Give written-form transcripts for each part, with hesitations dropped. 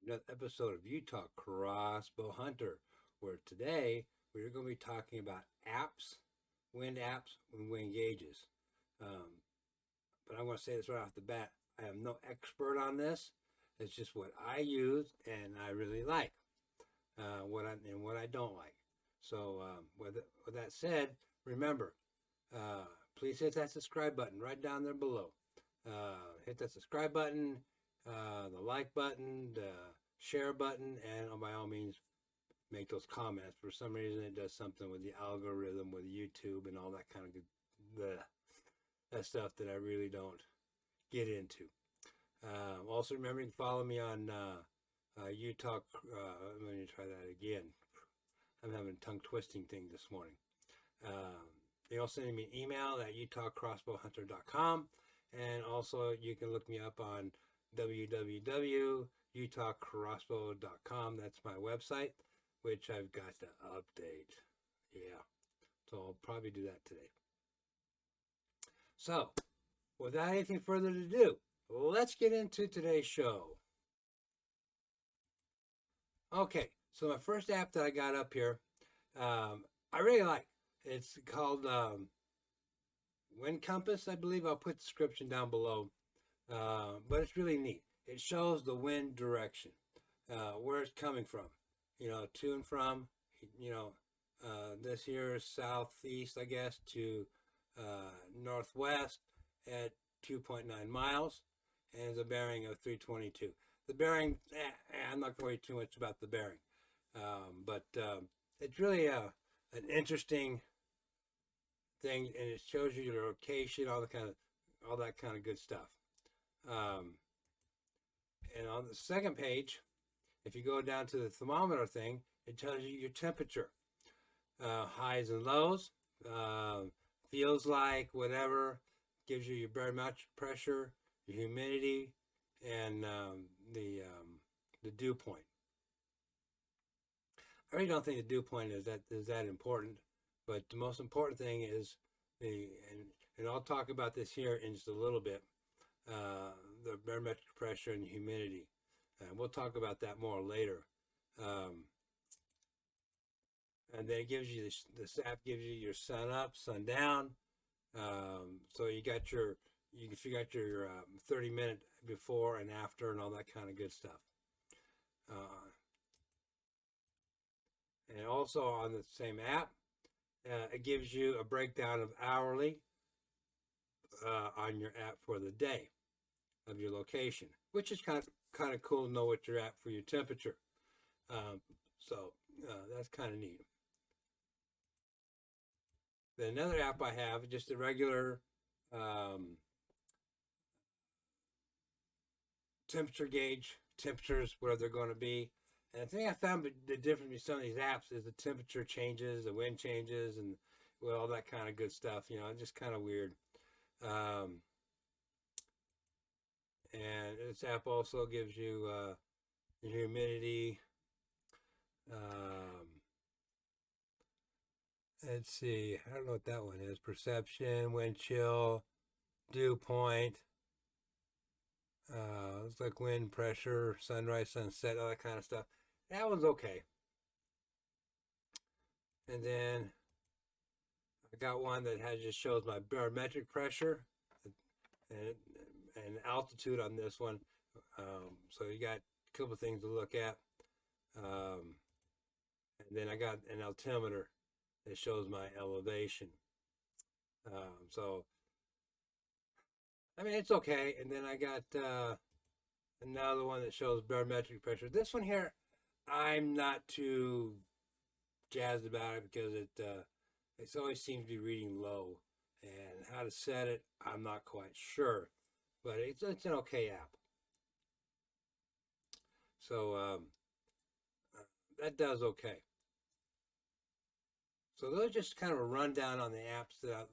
another episode of Utah Crossbow Hunter, where today we're going to be talking about apps, and wind gauges. Um, but I'm going to say this right off the bat: I am no expert on this. It's just what I use and I really like, what I don't like. So with that said, remember, please hit that subscribe button right down there below. Hit that subscribe button, the like button, the share button, and by all means, make those comments. For some reason, it does something with the algorithm, with YouTube, and all that kind of good, that stuff that I really don't get into. Also, remember you can follow me on Utah. Let me try that again. I'm having a tongue twisting thing this morning. You also send me an email at utahcrossbowhunter.com. And also, you can look me up on www.utahcrossbow.com. That's my website, which I've got to update. Yeah, so I'll probably do that today. So, without anything further to do, let's get into today's show. Okay, so my first app that I got up here, I really like. It's called Wind Compass, I believe. I'll put the description down below. But it's really neat. It shows the wind direction, where it's coming from, to and from, this here is southeast, I guess, to northwest at 2.9 miles, and it's a bearing of 322. The bearing, I'm not going to worry too much about the bearing, but it's really an interesting thing, and it shows you your location, all that kind of good stuff. And on the second page, if you go down to the thermometer thing, it tells you your temperature, highs and lows, feels like, whatever, gives you your barometric pressure, your humidity, and the dew point. I really don't think the dew point is that important, but the most important thing is and I'll talk about this here in just a little bit. The barometric pressure and humidity. We'll talk about that more later. And then it gives you this app gives you your sun up, sun down. So you got your 30-minute before and after and all that kind of good stuff. And also on the same app, it gives you a breakdown of hourly on your app for the day of your location, which is kind of cool to know what you're at for your temperature. So that's kind of neat. Then another app I have, just a regular temperature gauge, temperatures, where they're going to be. And the thing I found the difference between some of these apps is the temperature changes, the wind changes, and all that kind of good stuff. Just kind of weird. And this app also gives you your humidity. Let's see. I don't know what that one is. Perception, wind chill, dew point. Looks like wind pressure, sunrise, sunset, all that kind of stuff. That one's okay. And then I got one that just shows my barometric pressure and altitude on this one. So you got a couple of things to look at. And then I got an altimeter that shows my elevation. So, I mean, it's okay. And then I got another one that shows barometric pressure. This one here, I'm not too jazzed about it because it always seems to be reading low. And how to set it, I'm not quite sure. But it's an okay app. So that does okay. So those are just kind of a rundown on the apps that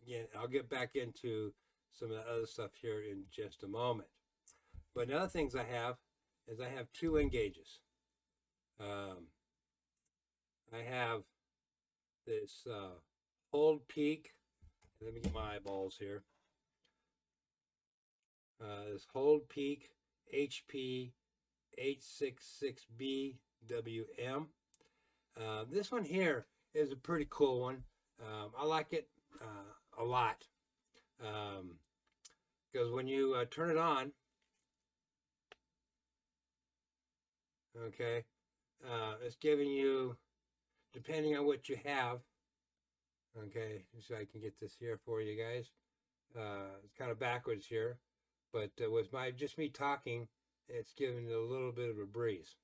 again, I'll get back into some of the other stuff here in just a moment. But other things I have is I have two wind gauges. I have this Hold Peak. Let me get my eyeballs here. This Hold Peak HP 866BWM. This one here is a pretty cool one. I like it a lot because when you turn it on, okay, it's giving you, depending on what you have, okay, so I can get this here for you guys. It's kind of backwards here, but with just me talking, it's giving it a little bit of a breeze.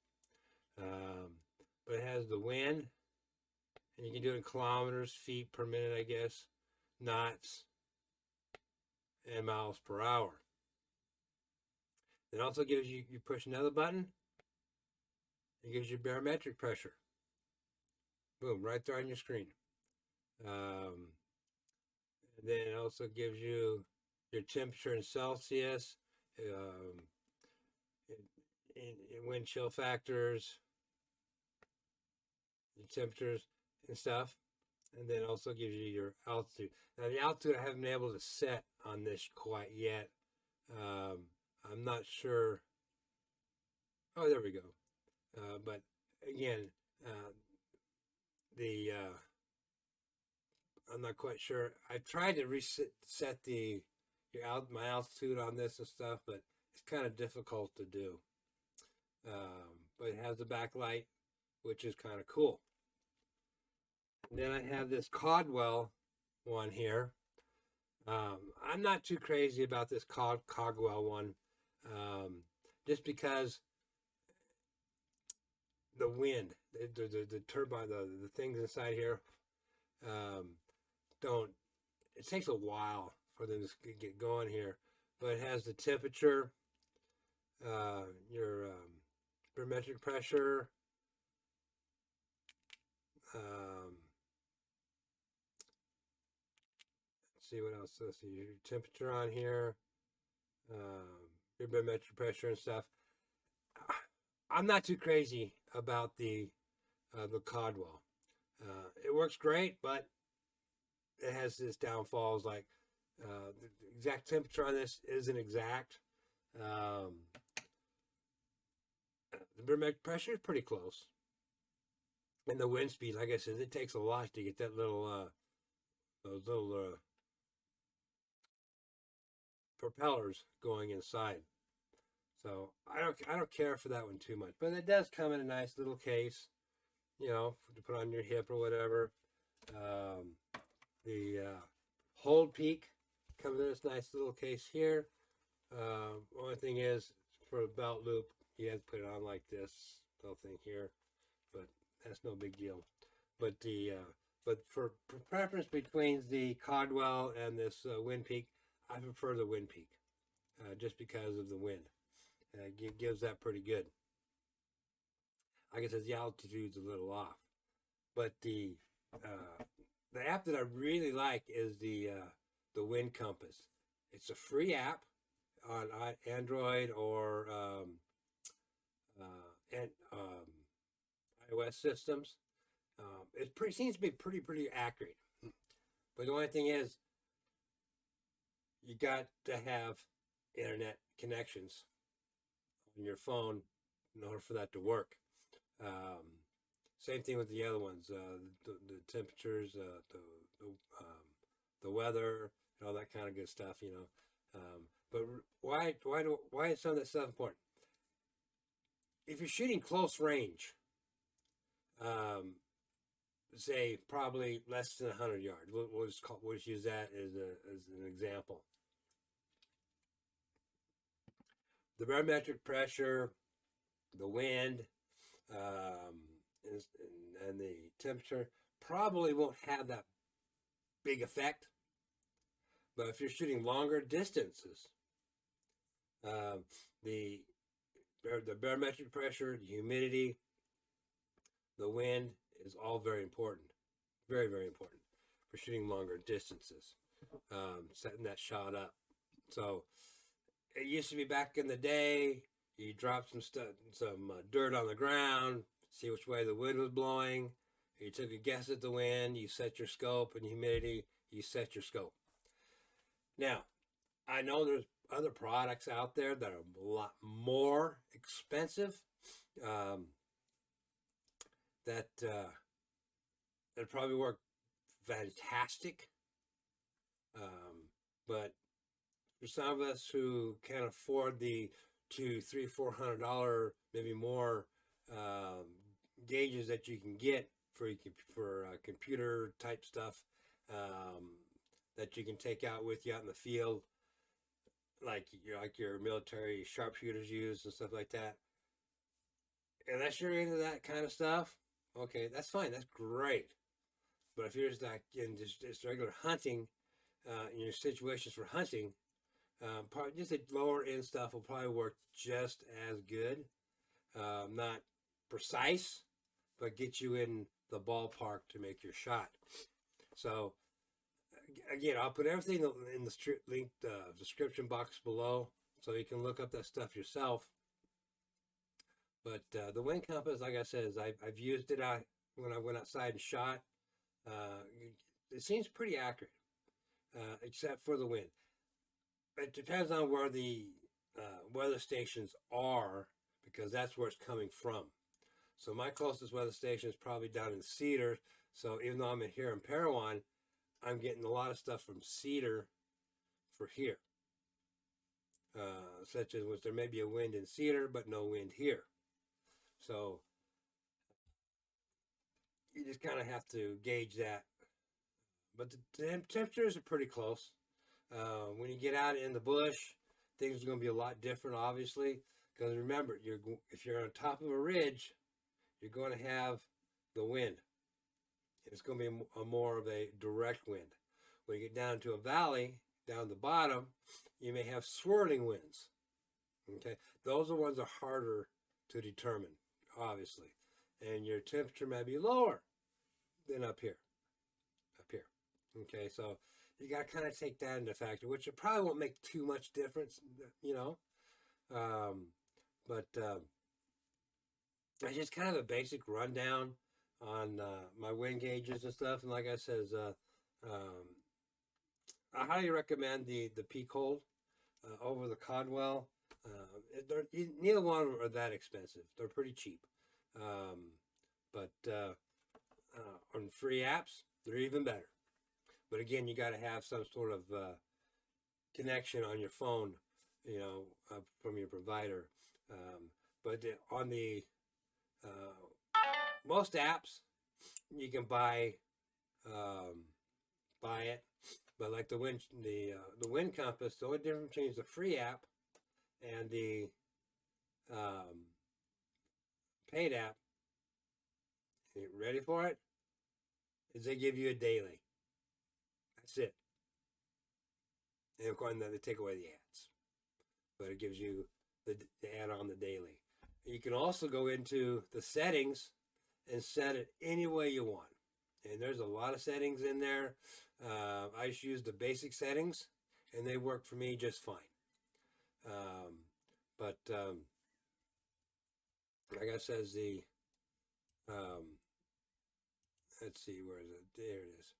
But it has the wind, and you can do it in kilometers, feet per minute, I guess, knots, and miles per hour. It also gives you, you push another button, it gives you barometric pressure. Boom, right there on your screen. And then it also gives you your temperature in Celsius, in wind chill factors, your temperatures and stuff. And then also gives you your altitude. Now the altitude I haven't been able to set on this quite yet. I'm not sure. Oh, there we go. But again, I'm not quite sure. I tried to set my altitude on this and stuff, but it's kind of difficult to do. But it has the backlight, which is kind of cool. And then I have this CALDWELL one here. I'm not too crazy about this CALDWELL one, just because the wind, the turbine, the things inside here, it takes a while for them to get going here. But it has the temperature, your barometric pressure, let's see what else. Let's see your temperature on here, your barometric pressure and stuff. I'm not too crazy about the CALDWELL. It works great, but it has this downfalls, like the exact temperature on this isn't exact. The barometric pressure is pretty close. And the wind speed, like I said, it takes a lot to get that little those little propellers going inside. So I don't care for that one too much, but it does come in a nice little case, you know, to put on your hip or whatever. The hold peak comes in this nice little case here. Only thing is, for a belt loop, you have to put it on like this little thing here, but that's no big deal. But for preference between the CALDWELL and this wind peak, I prefer the wind peak, just because of the wind. It gives that pretty good. Like I said, the altitude's a little off, but the app that I really like is the Wind Compass. It's a free app on Android or iOS systems. It seems to be pretty accurate, but the only thing is, you got to have internet connections on your phone in order for that to work. Same thing with the other ones, the temperatures, the weather, and all that kind of good stuff, you know. But why is some of that stuff important? If you're shooting close range, say probably less than 100 yards, we'll just use that as an example. The barometric pressure, the wind, and the temperature probably won't have that big effect. But if you're shooting longer distances, the barometric pressure, the humidity, the wind is all very important. Very, very important for shooting longer distances, setting that shot up. So it used to be back in the day, you drop some dirt on the ground, see which way the wind was blowing. You took a guess at the wind, you set your scope, and humidity, you set your scope. Now, I know there's other products out there that are a lot more expensive. That it'd probably work fantastic. But for some of us who can't afford the $200, $300, $400, maybe more gauges that you can get for computer type stuff that you can take out with you out in the field, like your military sharpshooters use and stuff like that. Unless you're into that kind of stuff, okay, that's fine. That's great. But if you're just like in just regular hunting, in your situations for hunting, just the lower end stuff will probably work just as good. Not precise, but get you in the ballpark to make your shot. So again, I'll put everything in the linked description box below, so you can look up that stuff yourself. But the wind compass, like I said, I've used it out when I went outside and shot. It seems pretty accurate, except for the wind. It depends on where the weather stations are, because that's where it's coming from. So my closest weather station is probably down in Cedar. So even though I'm here in Parowan, I'm getting a lot of stuff from Cedar for here. Such as there may be a wind in Cedar, but no wind here. So you just kind of have to gauge that. But the temperatures are pretty close. When you get out in the bush, things are going to be a lot different, obviously. Because remember, if you're on top of a ridge, you're going to have the wind. It's going to be more of a direct wind. When you get down to a valley, down the bottom, you may have swirling winds. Okay, those are the ones that are harder to determine, obviously. And your temperature may be lower than up here. Okay, so you got to kind of take that into factor, which it probably won't make too much difference, but it's just kind of a basic rundown on my wind gauges and stuff. And like I said, I highly recommend the Peak Hold over the CALDWELL. Neither one are that expensive. They're pretty cheap. But on free apps, they're even better. But again, you got to have some sort of connection on your phone, from your provider. But on the most apps, you can buy it. But like the wind compass, the only difference between the free app and the paid app, you ready for it, is they give you a daily. That's it. And of course, they take away the ads, but it gives you the ad on the daily. You can also go into the settings and set it any way you want. And there's a lot of settings in there. I just use the basic settings, and they work for me just fine. But like I said, let's see, where is it? There it is.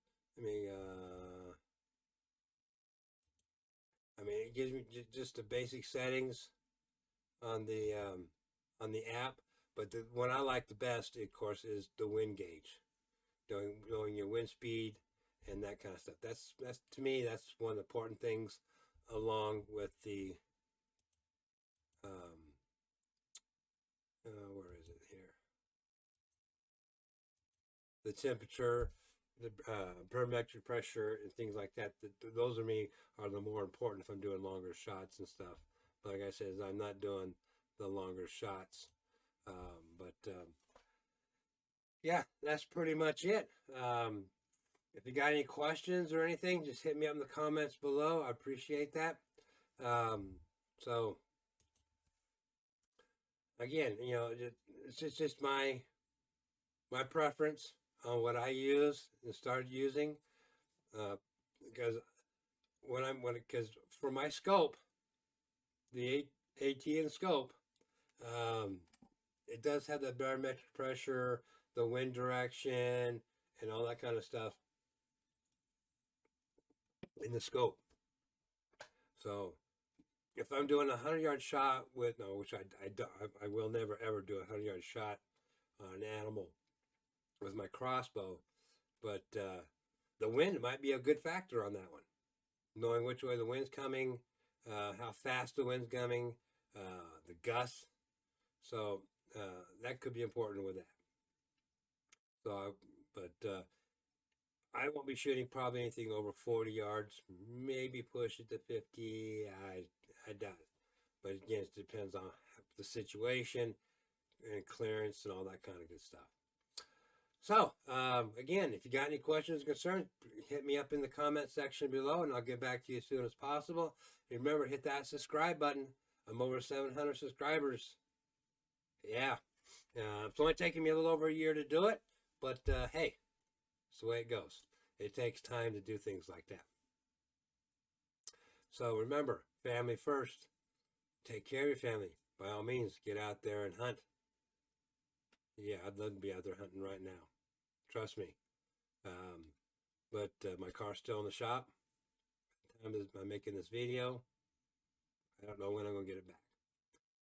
It gives me just the basic settings on the app. But the one I like the best, of course, is the wind gauge, knowing your wind speed and that kind of stuff. That's to me, that's one of the important things, along with the where is it here? The temperature, the barometric pressure, and things like that. Those are the more important if I'm doing longer shots and stuff. But like I said, I'm not doing the longer shots. Yeah, that's pretty much it. If you got any questions or anything, just hit me up in the comments below. I appreciate that. So again, it's just my preference on what I use and started using, because because for my scope, the ATN scope, it does have the barometric pressure, the wind direction, and all that kind of stuff in the scope. So if I'm doing a 100-yard shot with, no, which I will never ever do a 100-yard shot on an animal with my crossbow, but the wind might be a good factor on that one. Knowing which way the wind's coming, how fast the wind's coming, the gusts. So that could be important with that. So, but I won't be shooting probably anything over 40 yards. Maybe push it to 50. I doubt it. But again, it depends on the situation and clearance and all that kind of good stuff. So, again, if you got any questions or concerns, hit me up in the comment section below, and I'll get back to you as soon as possible. Remember, hit that subscribe button. I'm over 700 subscribers. Yeah. It's only taking me a little over a year to do it, but hey, it's the way it goes. It takes time to do things like that. So remember, family first. Take care of your family. By all means, get out there and hunt. Yeah, I'd love to be out there hunting right now. Trust me. But my car's still in the shop. Time I'm making this video. I don't know when I'm going to get it back.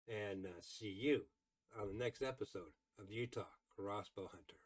And see you on the next episode of Utah Crossbow Hunter.